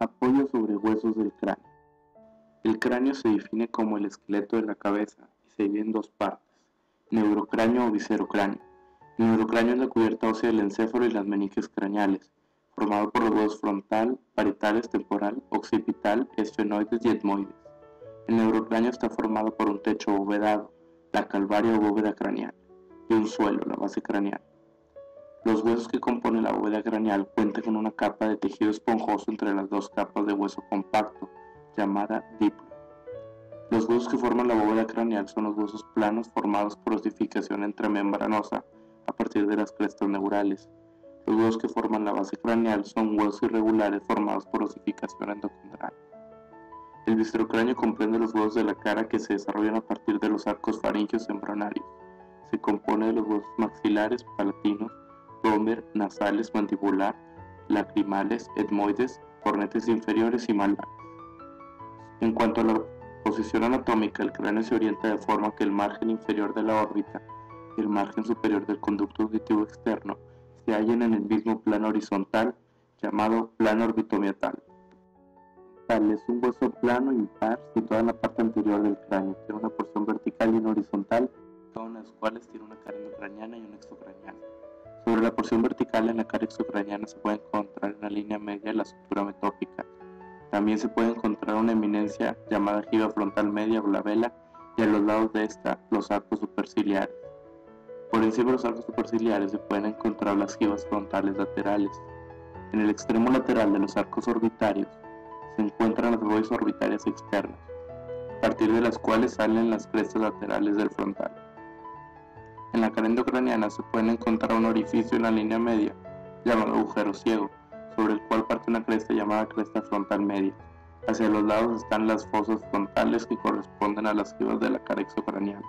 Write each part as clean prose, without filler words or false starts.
Apoyo sobre huesos del cráneo. El cráneo se define como el esqueleto de la cabeza y se divide en dos partes, neurocráneo o viscerocráneo. El neurocráneo es la cubierta ósea del encéfalo y las meninges craneales, formado por los huesos frontal, parietales, temporal, occipital, esfenoides y etmoides. El neurocráneo está formado por un techo abovedado, la calvaria o bóveda craneal, y un suelo, la base craneal. Los huesos que componen la bóveda craneal cuentan con una capa de tejido esponjoso entre las dos capas de hueso compacto, llamada díplo. Los huesos que forman la bóveda craneal son los huesos planos formados por osificación intramembranosa a partir de las crestas neurales. Los huesos que forman la base craneal son huesos irregulares formados por osificación endocondral. El viscerocráneo comprende los huesos de la cara que se desarrollan a partir de los arcos faríngeos embranarios. Se compone de los huesos maxilares, palatinos, rómer, nasales, mandibular, lacrimales, etmoides, cornetes inferiores y malares. En cuanto a la posición anatómica, el cráneo se orienta de forma que el margen inferior de la órbita y el margen superior del conducto auditivo externo se hallen en el mismo plano horizontal, llamado plano orbitomietal. Es un hueso plano impar situado en la parte anterior del cráneo. Tiene una porción vertical y una horizontal, cada una de las cuales tiene una cara endocraniana y una exocraniana. Sobre la porción vertical en la cara exocraniana se puede encontrar una línea media de la sutura metópica. También se puede encontrar una eminencia llamada jiba frontal media o la vela, y a los lados de esta los arcos superciliares. Por encima de los arcos superciliares se pueden encontrar las jibas frontales laterales. En el extremo lateral de los arcos orbitarios se encuentran las bóvedas orbitarias externas, a partir de las cuales salen las crestas laterales del frontal. En la cara endocraniana se puede encontrar un orificio en la línea media, llamado agujero ciego, sobre el cual parte una cresta llamada cresta frontal media. Hacia los lados están las fosas frontales que corresponden a las jibas de la cara exocraniana.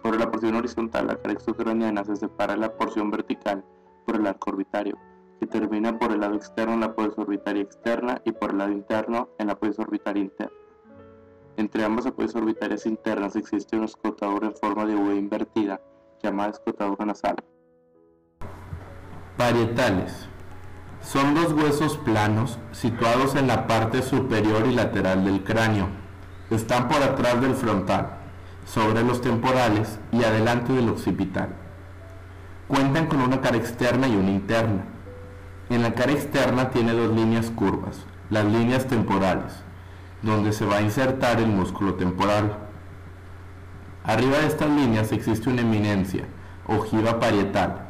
Sobre la porción horizontal, la cara exocraniana se separa de la porción vertical por el arco orbitario, que termina por el lado externo en la apófisis orbitaria externa y por el lado interno en la apófisis orbitaria interna. Entre ambas apófisis orbitarias internas existe una escotadura en forma de V invertida, llamada escotadura nasal. Parietales. Son dos huesos planos situados en la parte superior y lateral del cráneo. Están por atrás del frontal, sobre los temporales y adelante del occipital. Cuentan con una cara externa y una interna. En la cara externa tiene dos líneas curvas, las líneas temporales, donde se va a insertar el músculo temporal. Arriba de estas líneas existe una eminencia, o jiba parietal,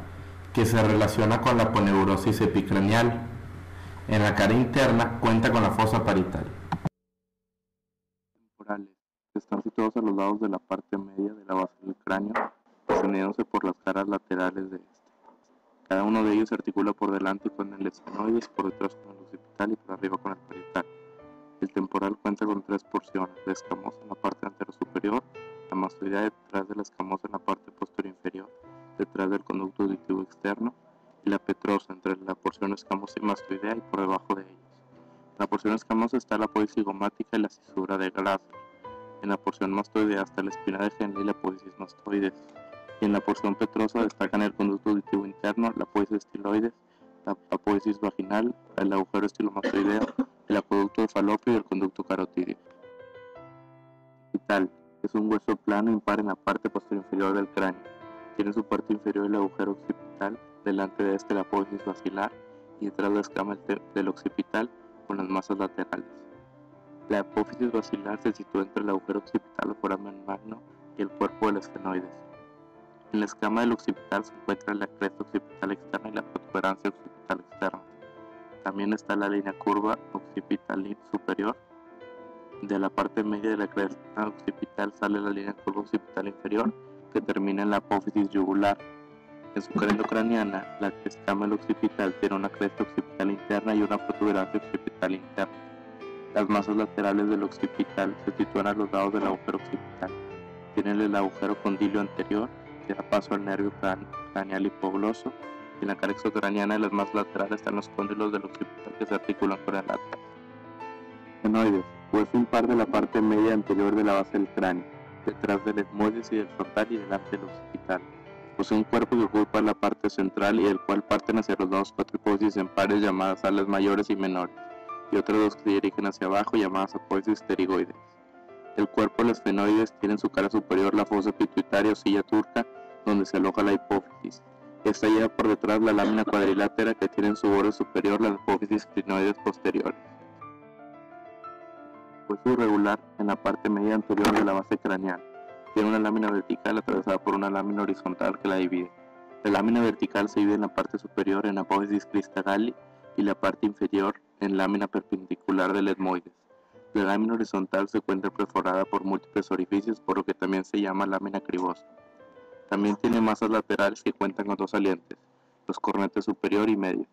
que se relaciona con la aponeurosis epicranial. En la cara interna cuenta con la fosa parietal. Temporales, que están situados a los lados de la parte media de la base del cráneo, extendiéndose por las caras laterales de este. Cada uno de ellos se articula por delante con el esfenoides, por detrás con el occipital y por arriba con el parietal. El temporal cuenta con tres porciones: la escamosa en la parte antero superior, la mastoidea detrás de la escamosa en la parte posterior inferior, detrás del conducto auditivo externo, y la petrosa entre la porción escamosa y mastoidea y por debajo de ellos. En la porción escamosa está la apófisis cigomática y la cisura de Glasser. En la porción mastoidea está la espina de Henle y la apófisis mastoides. Y en la porción petrosa destacan el conducto auditivo interno, la apófisis estiloides, la apófisis vaginal, el agujero estilomastoideo, el acueducto de Falopio y el conducto carotídeo. Occipital es un hueso plano impar en la parte posterior inferior del cráneo. Tiene en su parte inferior el agujero occipital, delante de este la apófisis basilar y detrás la escama del occipital con las masas laterales. La apófisis basilar se sitúa entre el agujero occipital o foramen magno y el cuerpo del esfenoides. En la escama del occipital se encuentra la cresta occipital externa y la protuberancia occipital externa. También está la línea curva occipital superior. De la parte media de la cresta occipital sale la línea curva occipital inferior, que termina en la apófisis yugular. En su cara endocraniana, la escama del occipital tiene una cresta occipital interna y una protuberancia occipital interna. Las masas laterales del occipital se sitúan a los lados del agujero occipital. Tienen el agujero condilio anterior, que da paso al nervio craneal hipogloso, y en la cara exocraniana, las masas laterales están los cóndilos del occipital que se articulan con el lateral. Esfenoides, hueso impar de la parte media anterior de la base del cráneo, detrás del etmoides y del frontal y delante del occipital. Posee un cuerpo que ocupa la parte central y del cual parten hacia los lados cuatro hipófisis en pares llamadas alas mayores y menores. y otras dos que se dirigen hacia abajo, llamadas apófisis pterigoides. El cuerpo de los esfenoides tiene en su cara superior la fosa pituitaria o silla turca, donde se aloja la hipófisis. Esta lleva por detrás la lámina cuadrilátera que tiene en su borde superior las apófisis crinoides posteriores. Hueso irregular en la parte media anterior de la base craneal. Tiene una lámina vertical atravesada por una lámina horizontal que la divide. La lámina vertical se divide en la parte superior en apófisis cristagalli y la parte inferior en lámina perpendicular del etmoides. La lámina horizontal se encuentra perforada por múltiples orificios, por lo que también se llama lámina cribosa. También tiene masas laterales que cuentan con dos salientes, los cornetes superior y medio.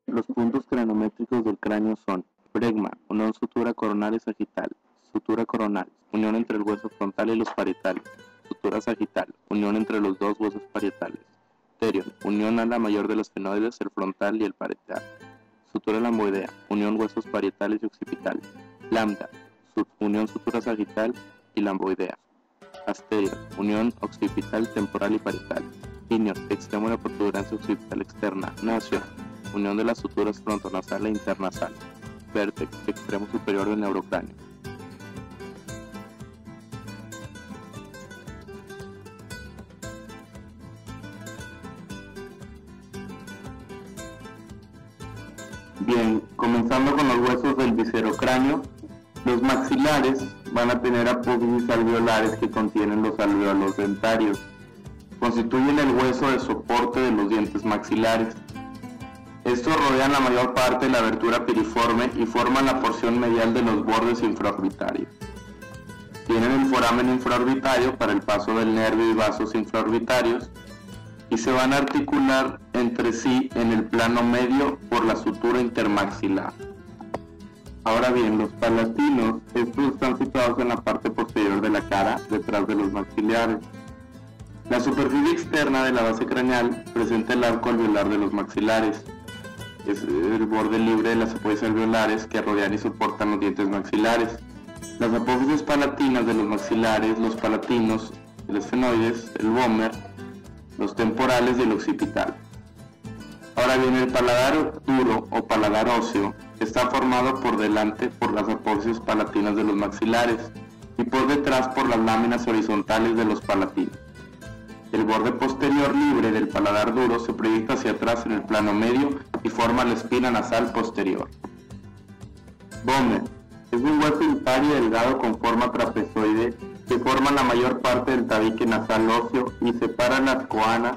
Los puntos cranométricos del cráneo son: bregma, unión sutura coronal y sagital; sutura coronal, unión entre el hueso frontal y los parietales; sutura sagital, unión entre los dos huesos parietales; pterion, unión ala mayor de los esfenoides, el frontal y el parietal; sutura lamboidea, unión huesos parietales y occipitales; lambda, unión sutura sagital y lamboidea; asterior, unión occipital, temporal y parietal; inion, extremo de la protuberancia occipital externa; nasion, unión de las suturas frontonasal e internasal; vértex, extremo superior del neurocráneo. Bien, comenzando con los huesos del viscerocráneo, los maxilares van a tener apófisis alveolares que contienen los alvéolos dentarios. Constituyen el hueso de soporte de los dientes maxilares. Estos rodean la mayor parte de la abertura piriforme y forman la porción medial de los bordes infraorbitarios. Tienen el foramen infraorbitario para el paso del nervio y vasos infraorbitarios, y se van a articular entre sí en el plano medio por la sutura intermaxilar. Ahora bien, los palatinos, estos están situados en la parte posterior de la cara, detrás de los maxilares. La superficie externa de la base craneal presenta el arco alveolar de los maxilares. Es el borde libre de las apófisis alveolares que rodean y soportan los dientes maxilares. Las apófisis palatinas de los maxilares, los palatinos, el esfenoides, el vomer, los temporales y el occipital. Ahora bien, el paladar duro o paladar óseo está formado por delante por las apófisis palatinas de los maxilares y por detrás por las láminas horizontales de los palatinos. El borde posterior libre del paladar duro se proyecta hacia atrás en el plano medio y forma la espina nasal posterior. Vomer es un hueso impar y delgado con forma trapezoide que forma la mayor parte del tabique nasal óseo y separa las coanas,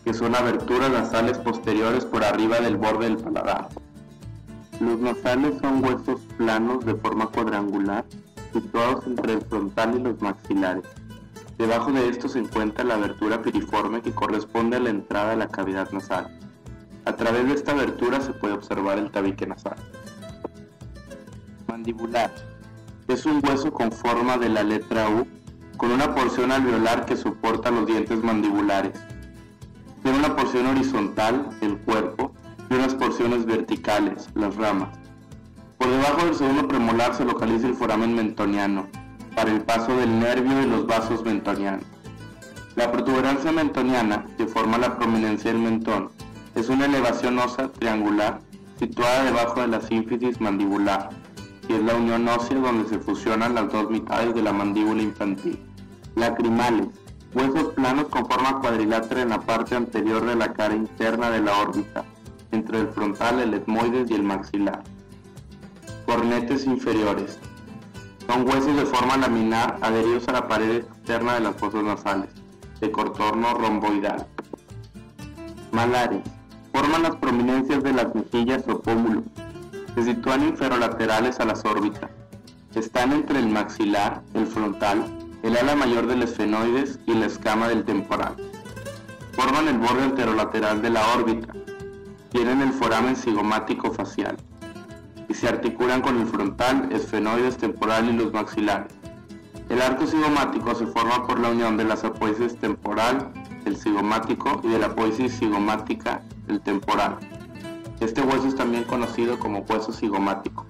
que son aberturas nasales posteriores por arriba del borde del paladar. Los nasales son huesos planos de forma cuadrangular, situados entre el frontal y los maxilares. Debajo de estos se encuentra la abertura piriforme que corresponde a la entrada de la cavidad nasal. A través de esta abertura se puede observar el tabique nasal. Mandibular es un hueso con forma de la letra U, con una porción alveolar que soporta los dientes mandibulares. Tiene una porción horizontal, el cuerpo, y unas porciones verticales, las ramas. Por debajo del segundo premolar se localiza el foramen mentoniano, para el paso del nervio y los vasos mentonianos. La protuberancia mentoniana, que forma la prominencia del mentón, es una elevación ósea triangular situada debajo de la sínfisis mandibular, que es la unión ósea donde se fusionan las dos mitades de la mandíbula infantil. Lacrimales, huesos planos con forma cuadrilátera en la parte anterior de la cara interna de la órbita, entre el frontal, el etmoides y el maxilar. Cornetes inferiores. Son huesos de forma laminar adheridos a la pared externa de las fosas nasales, de contorno romboidal. Malares. Forman las prominencias de las mejillas o pómulos. Se sitúan inferolaterales a las órbitas. Están entre el maxilar, el frontal, el ala mayor del esfenoides y la escama del temporal. Forman el borde anterolateral de la órbita. Tienen el foramen cigomático facial y se articulan con el frontal, esfenoides, temporal y los maxilares. El arco cigomático se forma por la unión de las apófisis temporal, el cigomático, y de la apófisis cigomática, el temporal. Este hueso es también conocido como hueso cigomático.